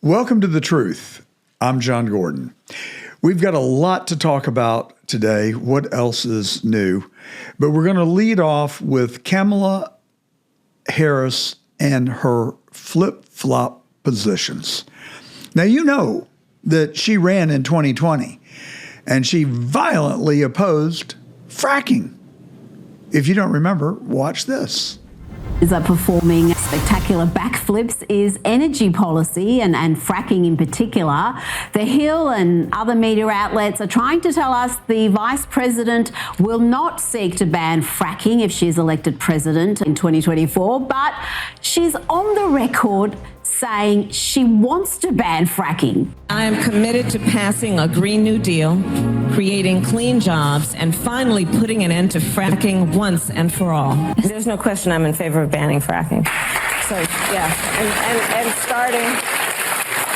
Welcome to The Truth. I'm John Gordon. We've got a lot to talk about today. What else is new? But we're going to lead off with Kamala Harris and her flip-flop positions. Now, you know that she ran in 2020 and she violently opposed fracking. If you don't remember, watch this. Is performing spectacular backflips is energy policy and fracking in particular. The Hill and other media outlets are trying to tell us the Vice President will not seek to ban fracking if she's elected president in 2024, but she's on the record saying she wants to ban fracking. I am committed to passing a Green New Deal, creating clean jobs, and finally putting an end to fracking once and for all. There's no question I'm in favor of banning fracking. So, yeah,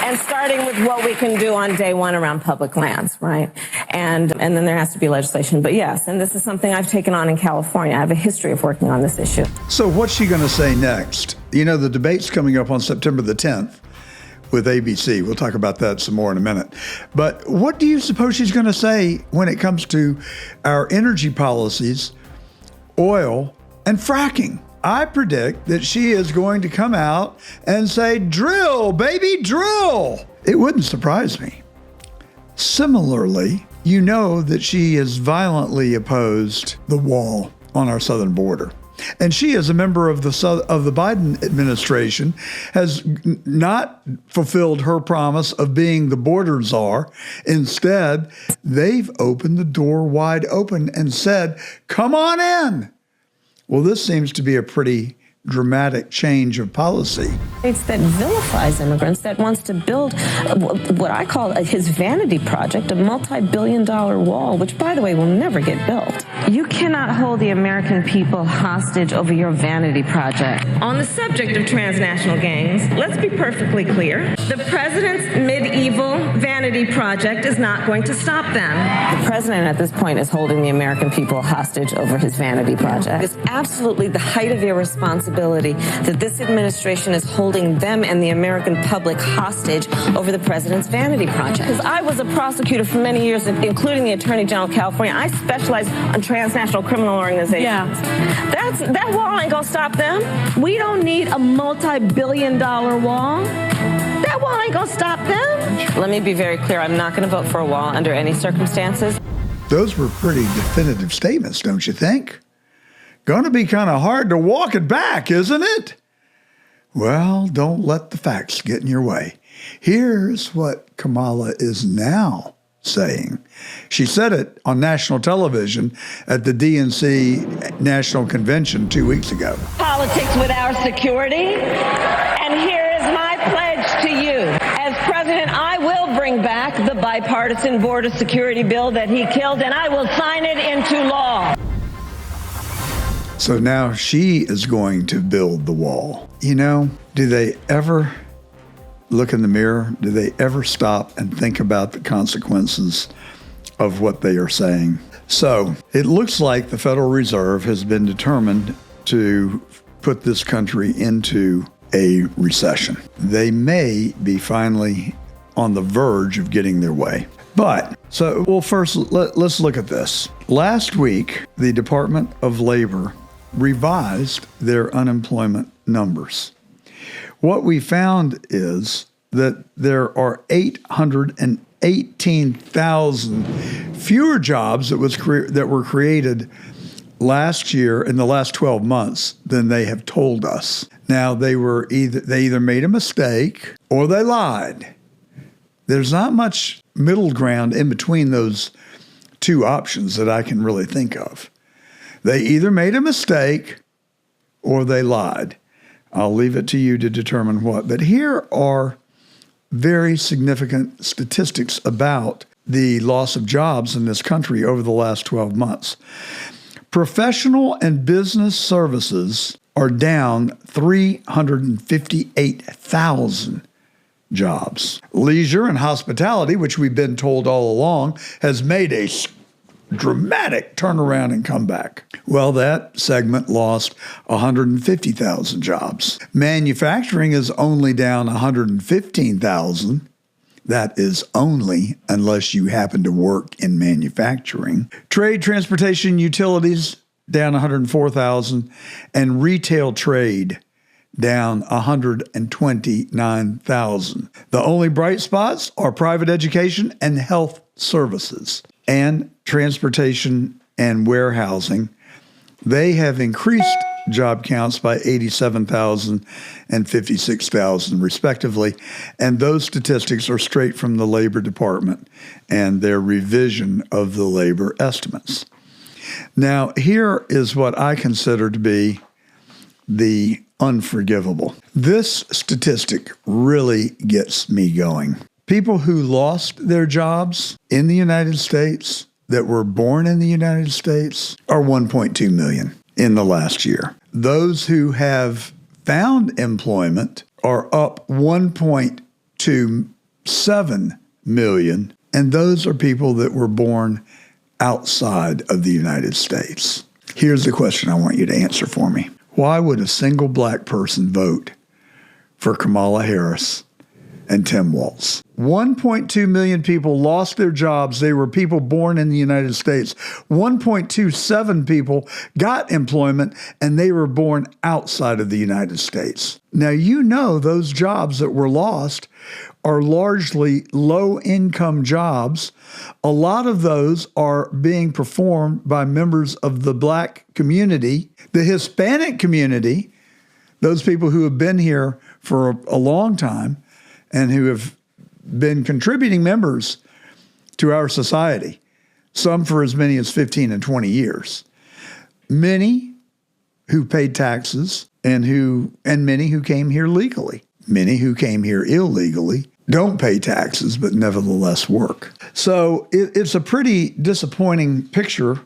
and starting with what we can do on day one around public lands, right? And then there has to be legislation. But yes, and this is something I've taken on in California. I have a history of working on this issue. So what's she going to say next? You know, the debate's coming up on September the 10th with ABC. We'll talk about that some more in a minute. But what do you suppose she's going to say when it comes to our energy policies, oil, and fracking? I predict that she is going to come out and say, drill, baby, drill. It wouldn't surprise me. Similarly, you know that she has violently opposed the wall on our southern border. And she, as a member of the Biden administration, has not fulfilled her promise of being the border czar. Instead, they've opened the door wide open and said, come on in. Well, this seems to be a pretty dramatic change of policy. It's that vilifies immigrants, that wants to build what I call his vanity project, a multi-billion-dollar wall, which, by the way, will never get built. You cannot hold the American people hostage over your vanity project. On the subject of transnational gangs, let's be perfectly clear. The president's medieval vanity project is not going to stop them. The president at this point is holding the American people hostage over his vanity project. It's absolutely the height of irresponsibility that this administration is holding them and the American public hostage over the president's vanity project. Because I was a prosecutor for many years, including the Attorney General of California. I specialize on transnational criminal organizations. Yeah. That wall ain't gonna stop them. We don't need a multi-billion-dollar wall. That wall ain't gonna stop them. Let me be very clear. I'm not gonna vote for a wall under any circumstances. Those were pretty definitive statements, don't you think? Going to be kind of hard to walk it back, isn't it? Well, don't let the facts get in your way. Here's what Kamala is now saying. She said it on national television at the DNC National Convention 2 weeks ago. Politics with our security, and here is my pledge to you. As president, I will bring back the bipartisan border security bill that he killed, and I will sign it into law. So now she is going to build the wall. You know, do they ever look in the mirror? Do they ever stop and think about the consequences of what they are saying? So it looks like the Federal Reserve has been determined to put this country into a recession. They may be finally on the verge of getting their way. But, first, let's look at this. Last week, the Department of Labor revised their unemployment numbers. What we found is that there are 818,000 fewer jobs that were created last year in the last 12 months than they have told us. Now, they either made a mistake or they lied. There's not much middle ground in between those two options that I can really think of. They either made a mistake or they lied. I'll leave it to you to determine what. But here are very significant statistics about the loss of jobs in this country over the last 12 months. Professional and business services are down 358,000 jobs. Leisure and hospitality, which we've been told all along, has made a dramatic turnaround and comeback. Well, that segment lost 150,000 jobs. Manufacturing is only down 115,000. That is only unless you happen to work in manufacturing. Trade, transportation, utilities down 104,000, and retail trade down 129,000. The only bright spots are private education and health services, and transportation and warehousing. They have increased job counts by 87,000 and 56,000 respectively, and those statistics are straight from the Labor Department and their revision of the labor estimates. Now, here is what I consider to be the unforgivable. This statistic really gets me going. People who lost their jobs in the United States that were born in the United States are 1.2 million in the last year. Those who have found employment are up 1.27 million, and those are people that were born outside of the United States. Here's the question I want you to answer for me. Why would a single black person vote for Kamala Harris and Tim Walz? 1.2 million people lost their jobs. They were people born in the United States. 1.27 people got employment, and they were born outside of the United States. Now, you know those jobs that were lost are largely low-income jobs. A lot of those are being performed by members of the black community, the Hispanic community, those people who have been here for a long time and who have been contributing members to our society, some for as many as 15 and 20 years. Many who paid taxes and many who came here legally. Many who came here illegally don't pay taxes, but nevertheless work. So it's a pretty disappointing picture.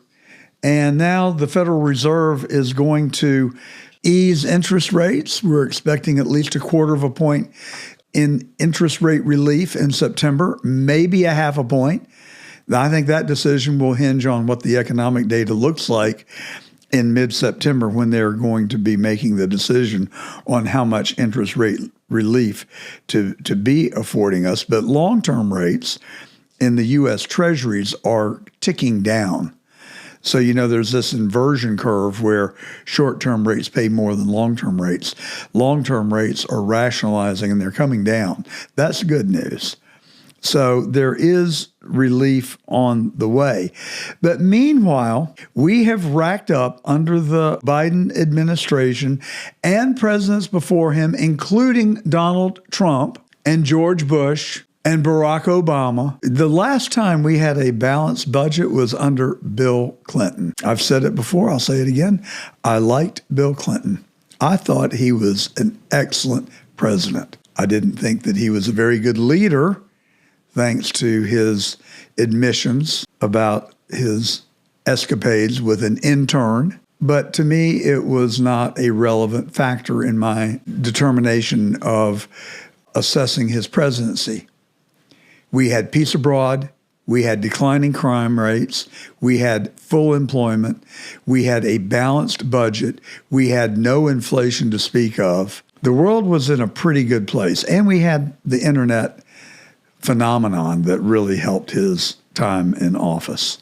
And now the Federal Reserve is going to ease interest rates. We're expecting at least 1/4 point in interest rate relief in September, maybe 1/2 point. I think that decision will hinge on what the economic data looks like in mid-September, when they're going to be making the decision on how much interest rate relief to be affording us. But long-term rates in the U.S. Treasuries are ticking down. So, there's this inversion curve where short-term rates pay more than long-term rates. Long-term rates are rationalizing and they're coming down. That's good news. So there is relief on the way. But meanwhile, we have racked up under the Biden administration and presidents before him, including Donald Trump and George Bush and Barack Obama. The last time we had a balanced budget was under Bill Clinton. I've said it before, I'll say it again. I liked Bill Clinton. I thought he was an excellent president. I didn't think that he was a very good leader, thanks to his admissions about his escapades with an intern. But to me, it was not a relevant factor in my determination of assessing his presidency. We had peace abroad. We had declining crime rates. We had full employment. We had a balanced budget. We had no inflation to speak of. The world was in a pretty good place. And we had the internet phenomenon that really helped his time in office.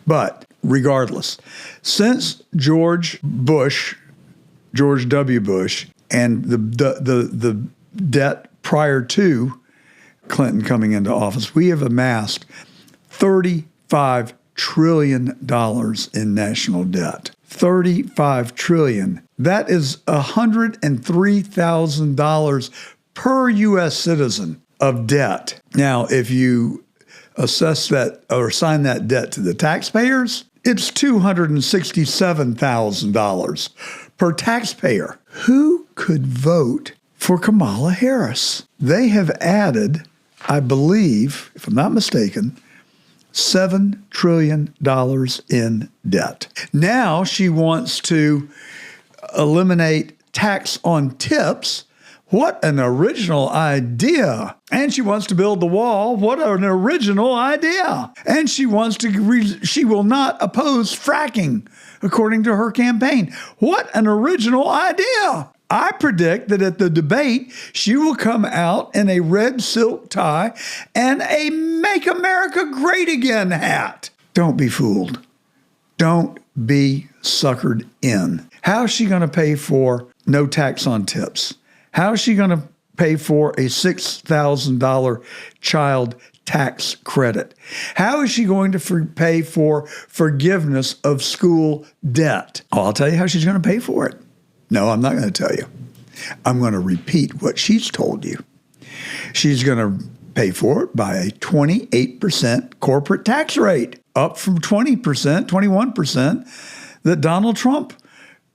But regardless, since George W. Bush, and the debt prior to Clinton coming into office, we have amassed $35 trillion in national debt. $35 trillion. That is $103,000 per U.S. citizen of debt. Now, if you assess that or assign that debt to the taxpayers, it's $267,000 per taxpayer. Who could vote for Kamala Harris? They have added, I believe, if I'm not mistaken, $7 trillion in debt. Now she wants to eliminate tax on tips What an original idea. And she wants to build the wall. What an original idea. And she will not oppose fracking, according to her campaign. What an original idea. I predict that at the debate, she will come out in a red silk tie and a Make America Great Again hat. Don't be fooled. Don't be suckered in. How is she going to pay for no tax on tips? How is she going to pay for a $6,000 child tax credit? How is she going to pay for forgiveness of school debt? Oh, I'll tell you how she's going to pay for it. No, I'm not going to tell you. I'm going to repeat what she's told you. She's going to pay for it by a 28% corporate tax rate, up from 20%, 21% that Donald Trump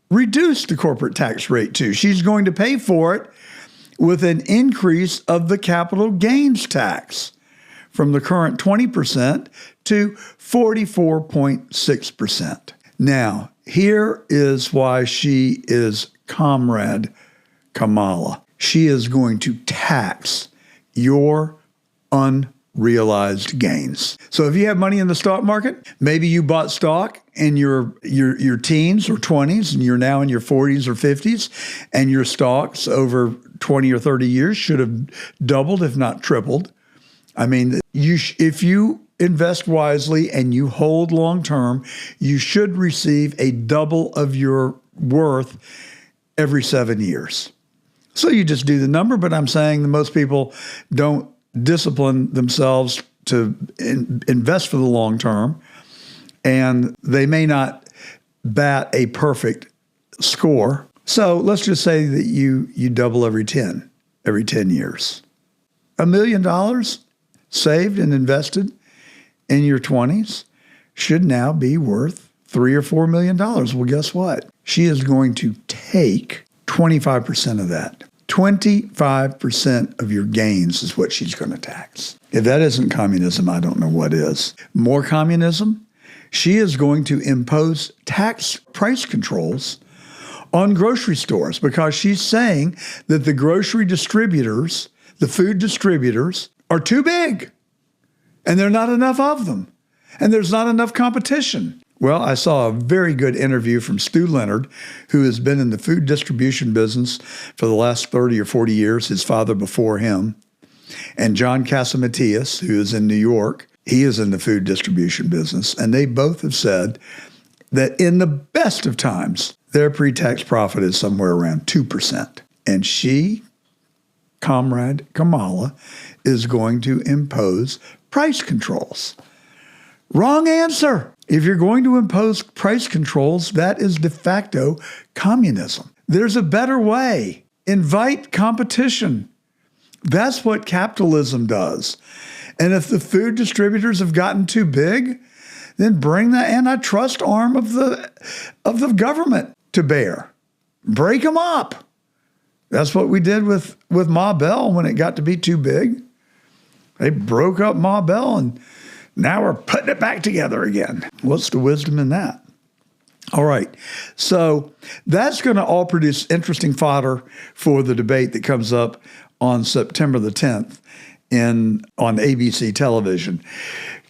reduced the corporate tax rate to. She's going to pay for it with an increase of the capital gains tax from the current 20% to 44.6%. Now, here is why she is Comrade Kamala. She is going to tax your unrealized gains. So if you have money in the stock market, maybe you bought stock in your teens or 20s, and you're now in your 40s or 50s, and your stocks over 20 or 30 years should have doubled, if not tripled. I mean, if you invest wisely and you hold long term, you should receive a double of your worth every 7 years. So you just do the number, but I'm saying that most people don't discipline themselves to invest for the long term, and they may not bat a perfect score. So let's just say that you double every 10 years. $1 million saved and invested in your 20s should now be worth $3 or $4 million. Well, guess what? She is going to take 25% of that. 25% of your gains is what she's going to tax. If that isn't communism, I don't know what is. More communism? She is going to impose tax price controls on grocery stores because she's saying that the grocery distributors, the food distributors, are too big and there are not enough of them and there's not enough competition. Well, I saw a very good interview from Stu Leonard, who has been in the food distribution business for the last 30 or 40 years, his father before him, and John Casamatias, who is in New York. He is in the food distribution business, and they both have said that in the best of times, their pre-tax profit is somewhere around 2%. And she, Comrade Kamala, is going to impose price controls. Wrong answer. If you're going to impose price controls, that is de facto communism. There's a better way. Invite competition. That's what capitalism does. And if the food distributors have gotten too big, then bring the antitrust arm of the government to bear. Break them up. That's what we did with Ma Bell when it got to be too big. They broke up Ma Bell, and now we're putting it back together again. What's the wisdom in that? All right. So that's going to all produce interesting fodder for the debate that comes up on September the 10th on ABC television.